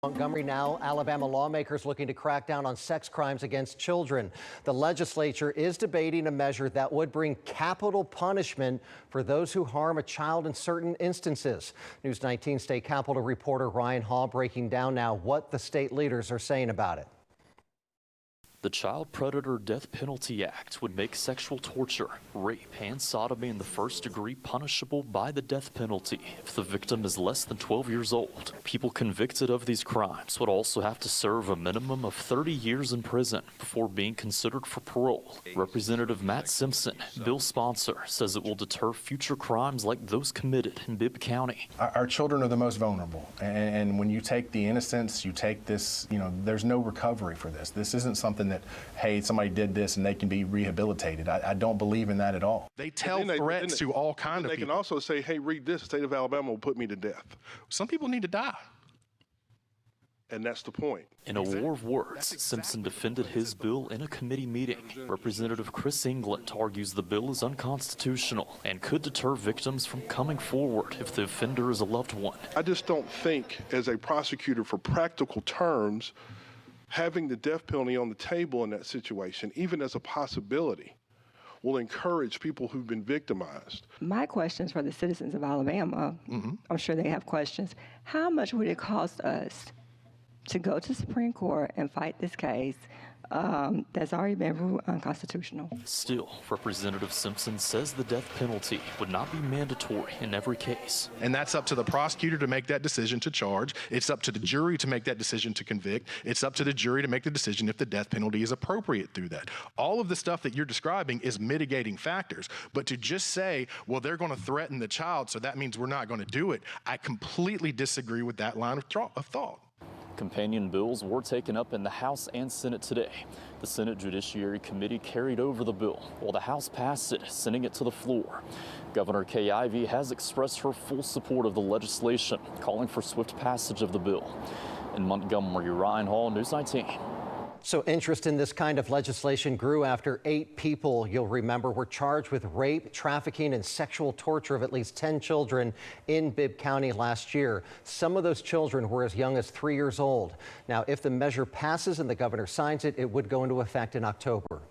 Montgomery now, Alabama lawmakers looking to crack down on sex crimes against children. The legislature is debating a measure that would bring capital punishment for those who harm a child in certain instances. News 19 State Capitol reporter Ryan Hall breaking down now what the state leaders are saying about it. The Child Predator Death Penalty Act would make sexual torture, rape, and sodomy in the first degree punishable by the death penalty if the victim is less than 12 years old. People convicted of these crimes would also have to serve a minimum of 30 years in prison before being considered for parole. Representative Matt Simpson, bill's sponsor, says it will deter future crimes like those committed in Bibb County. Our children are the most vulnerable, and when you take the innocence, you take this, there's no recovery for this. This isn't something that, hey, somebody did this and they can be rehabilitated. I don't believe in that at all. They tell threats to all kinds of people. They can also say, hey, read this, the state of Alabama will put me to death. Some people need to die. And that's the point. In a war of words, Simpson defended his bill in a committee meeting. Representative Chris England argues the bill is unconstitutional and could deter victims from coming forward if the offender is a loved one. I just don't think, as a prosecutor, for practical terms, having the death penalty on the table in that situation, even as a possibility, will encourage people who've been victimized. My questions for the citizens of Alabama, I'm sure they have questions. How much would it cost us to go to Supreme Court and fight this case that's already been ruled unconstitutional? Still, Representative Simpson says the death penalty would not be mandatory in every case. And that's up to the prosecutor to make that decision to charge. It's up to the jury to make that decision to convict. It's up to the jury to make the decision if the death penalty is appropriate through that. All of the stuff that you're describing is mitigating factors. But to just say, well, they're going to threaten the child, so that means we're not going to do it, I completely disagree with that line of thought. Companion bills were taken up in the House and Senate today. The Senate Judiciary Committee carried over the bill, while the House passed it, sending it to the floor. Governor Kay Ivey has expressed her full support of the legislation, calling for swift passage of the bill. In Montgomery, Ryan Hall, News 19. So interest in this kind of legislation grew after 8 people, you'll remember, were charged with rape, trafficking, and sexual torture of at least 10 children in Bibb County last year. Some of those children were as young as 3 years old. Now, if the measure passes and the governor signs it, it would go into effect in October.